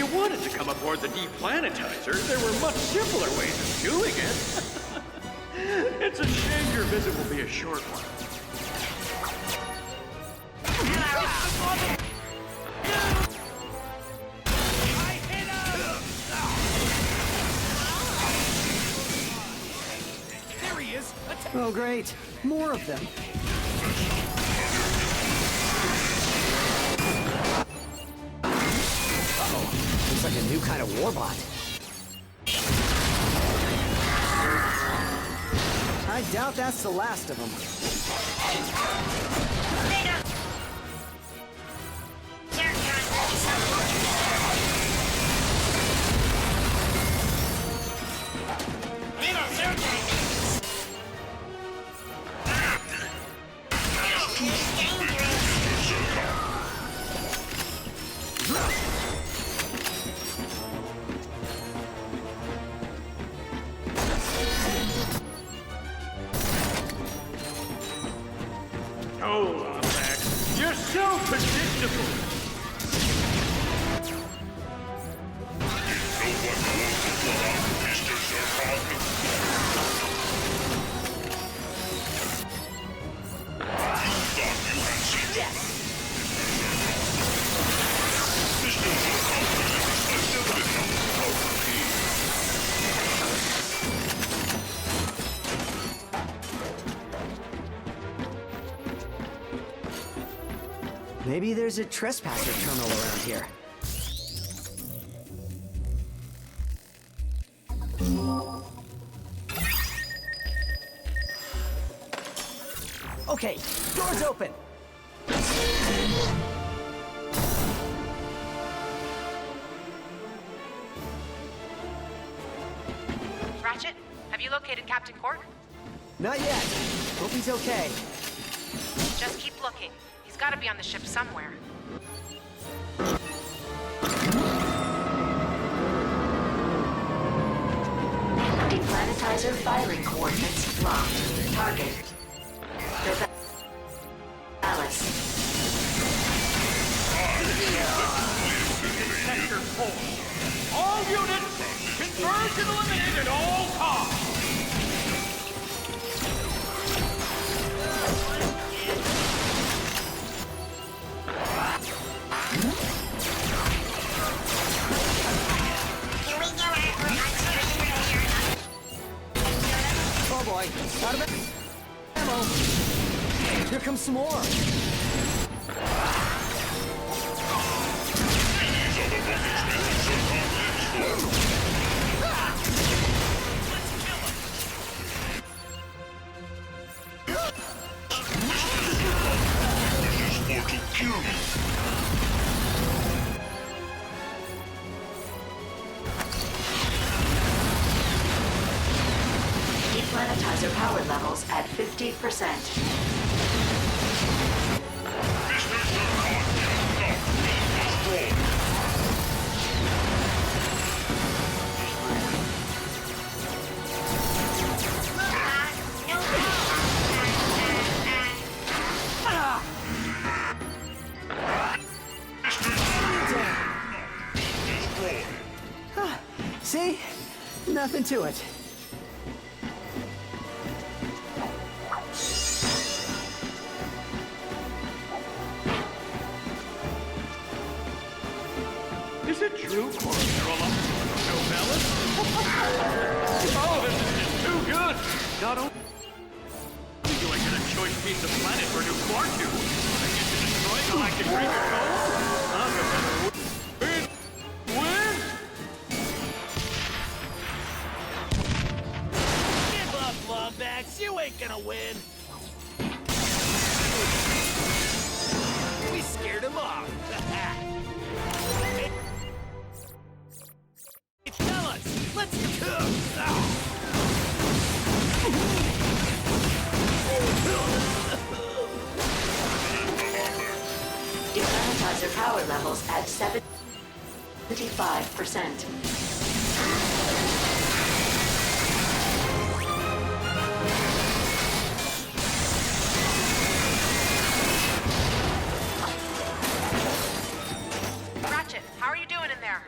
you wanted to come aboard the deplanetizer, there were much simpler ways of doing it. It's a shame your visit will be a short one. There he is! Oh, great. More of them. Uh-oh. Looks like a new kind of warbot. I doubt that's the last of them. Hold on, Max. You're so predictable. Maybe there's a trespasser terminal around here. Okay, doors open. Ratchet, have you located Captain Cork? Not yet. Hope he's okay. Just keep looking. He's got to be on the ship somewhere. Deplanetizer firing coordinates locked. Target. The Alice. Sector 4. All units, converge and eliminate at all costs. Oh boy, out of ammo. Here comes some more. Deplanetizer power levels at 50%. See? Nothing to it. Is it true, Corolla? No balance? Oh, this is just too good! Not only do I get a choice piece of planet for a new Quark tube, I get to destroy galactic Ranger Cole? I'm gonna win! Win! Give up, Lombax! You ain't gonna win! We scared him off! Tell us! Let's go! Deplanetizer power levels at 75%. Ratchet, how are you doing in there?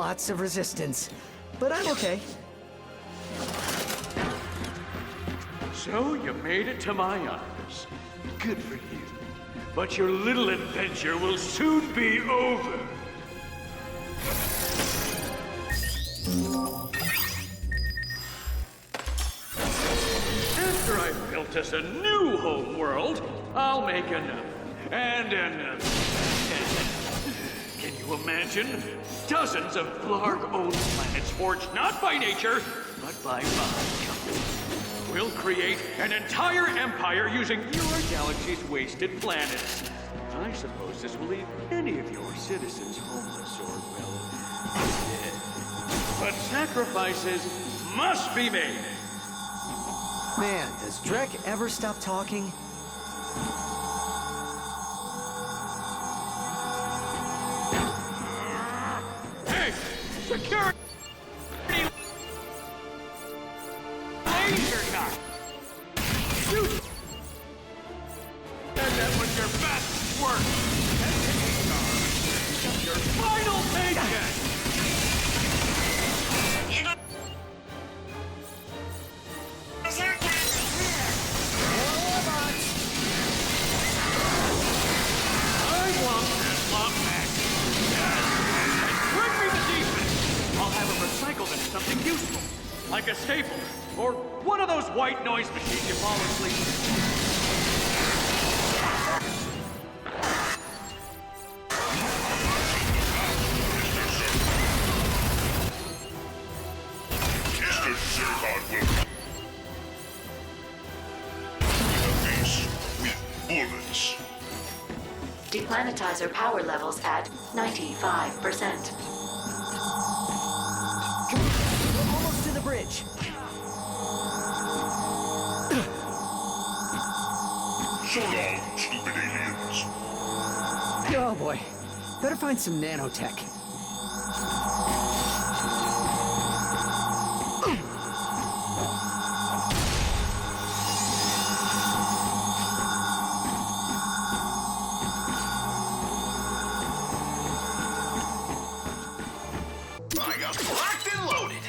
lots of resistance. But I'm okay. So you made it to my arms. Good for you. But your little adventure will soon be over. After I've built us a new home world, I'll make another. And another. Can you imagine? Dozens of Blarg-owned planets forged not by nature, but by mind. We'll create an entire empire using your galaxy's wasted planets. I suppose this will leave any of your citizens homeless or, well, dead. But sacrifices must be made. Man, does Drek ever stop talking? Hey! Security! Laser gun! Shoot! And that was your best work! Your final paycheck! I want that lot back. And bring me the defense. I'll have it recycled into something useful, like a staple, or one of those white noise machines you fall asleep. Mr. Zircon will face with bullets. Deplanetizer power levels at 95%. We're almost to the bridge. So long, stupid aliens. Oh boy. Better find some nanotech. I got locked and loaded.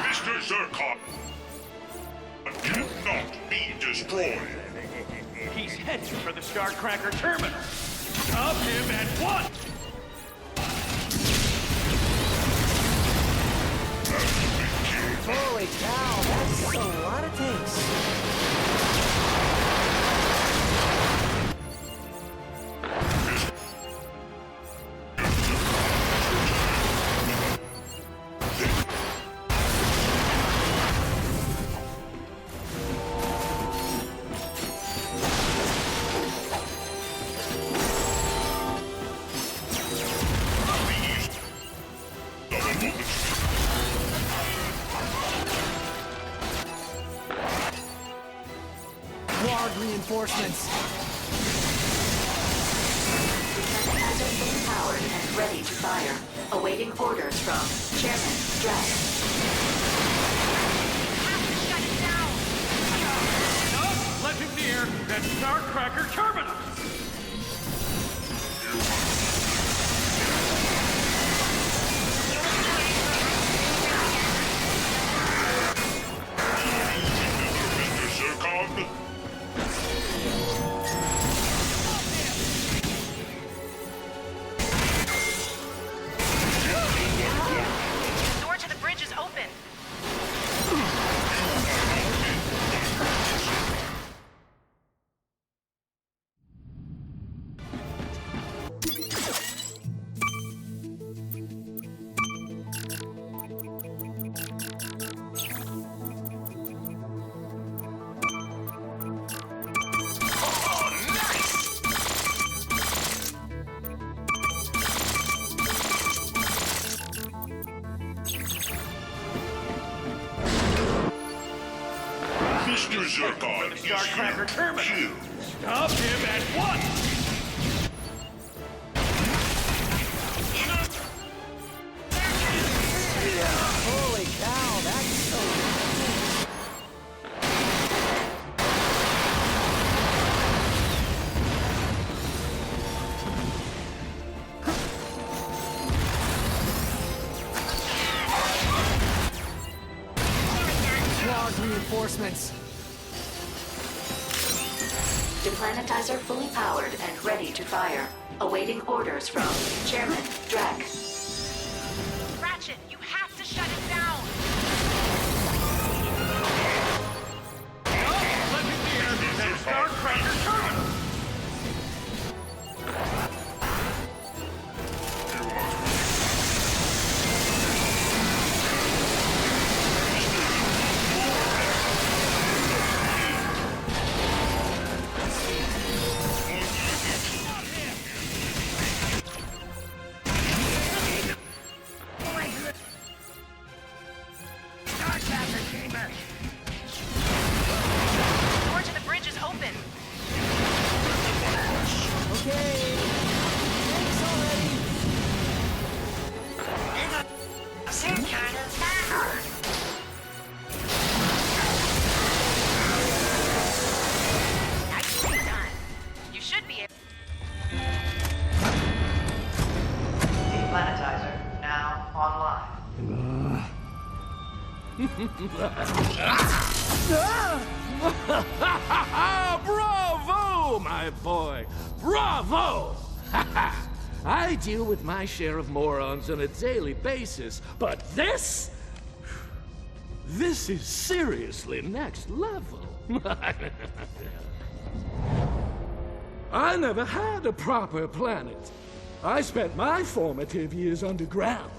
Mr. Zircon cannot be destroyed. He's heading for the Starcracker terminal. Stop him at once! Holy cow, that's a lot of tanks. Blarg reinforcements. Deplanetizer fully powered and ready to fire. Awaiting orders from Chairman Drek. Shut it down! Stop! Let him near that Starcracker terminal! Mr. Zircon, The door to the bridge is open. Mr. Zircon The is Starcracker here. terminal. Chill. Stop him at once! reinforcements. Deplanetizer fully powered and ready to fire. Awaiting orders from Chairman Drac. Ratchet, you have to shut it down! Let me see and start Cracker Terminal! Door to the bridge is open. Okay. Thanks already. Nicely done. You should be able... Deplanetizer now online. Bravo, my boy! Bravo! I deal with my share of morons on a daily basis, but this? This is seriously next level. I never had a proper planet. I spent my formative years underground,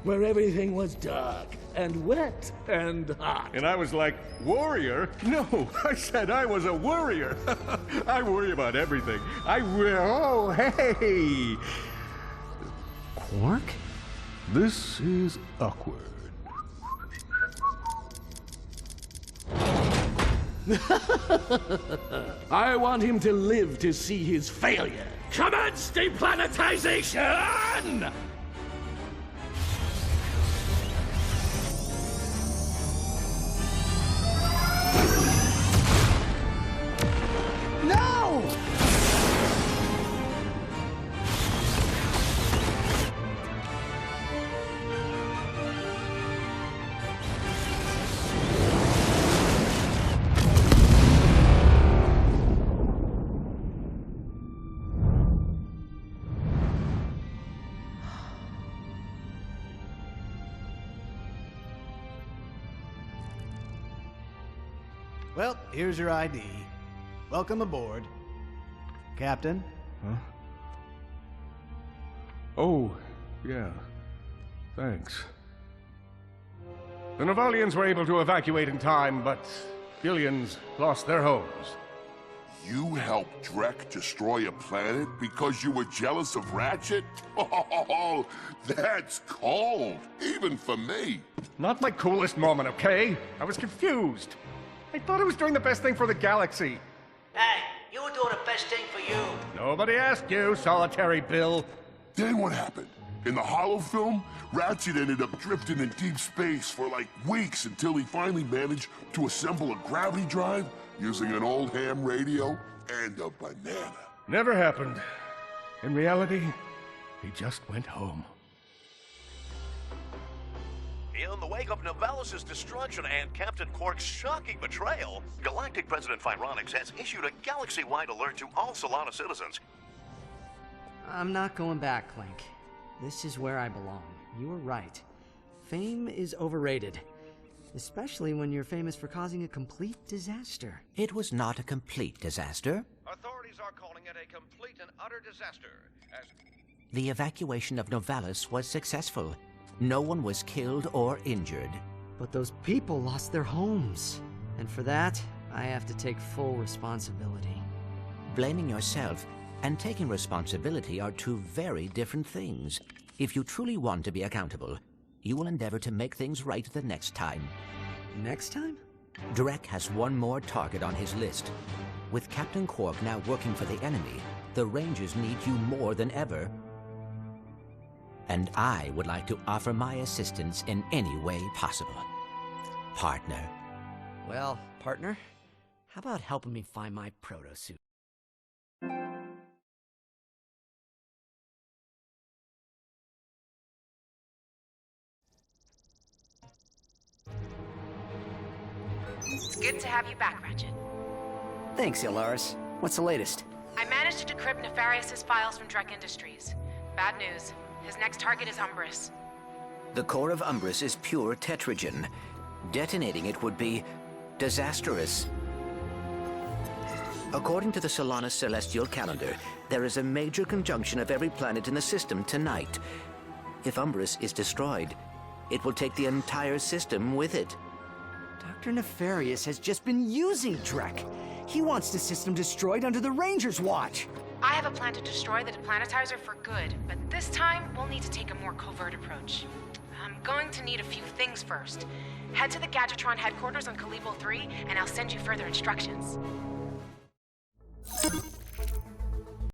where everything was dark and wet and hot. And I was like, warrior? No, I said I was a worrier. I worry about everything. Oh, hey! Quark? This is awkward. I want him to live to see his failure. Commence deplanetization! No! Well, here's your ID. Welcome aboard. Captain. Huh? Oh, yeah. Thanks. The Novalians were able to evacuate in time, but billions lost their homes. You helped Drek destroy a planet because you were jealous of Ratchet? Oh, that's cold, even for me. Not my coolest moment, okay? I was confused. I thought I was doing the best thing for the galaxy. Hey, you were doing the best thing for you. Nobody asked you, solitary Bill. Then what happened? In the Hollow film, Ratchet ended up drifting in deep space for like weeks until he finally managed to assemble a gravity drive using an old ham radio and a banana. Never happened. In reality, he just went home. In the wake of Novalis' destruction and Captain Quark's shocking betrayal, Galactic President Phyronix has issued a galaxy-wide alert to all Solana citizens. I'm not going back, Clank. This is where I belong. You were right. Fame is overrated. Especially when you're famous for causing a complete disaster. It was not a complete disaster. Authorities are calling it a complete and utter disaster, as... The evacuation of Novalis was successful. No one was killed or injured. But those people lost their homes. And for that, I have to take full responsibility. Blaming yourself and taking responsibility are two very different things. If you truly want to be accountable, you will endeavor to make things right the next time. Next time? Drek has one more target on his list. With Captain Quark now working for the enemy, the Rangers need you more than ever. And I would like to offer my assistance in any way possible. Partner. Well, partner, how about helping me find my proto-suit? good to have you back, Ratchet. Thanks, Ilaris. What's the latest? I managed to decrypt Nefarious' files from Drek Industries. Bad news. His next target is Umbris. The core of Umbris is pure tetragen. Detonating it would be disastrous. According to the Solana celestial calendar, there is a major conjunction of every planet in the system tonight. If Umbris is destroyed, it will take the entire system with it. Dr. Nefarious has just been using Drek. He wants the system destroyed under the Ranger's watch. I have a plan to destroy the deplanetizer for good, but this time we'll need to take a more covert approach. I'm going to need a few things first. Head to the Gadgetron headquarters on Kalibo 3, and I'll send you further instructions.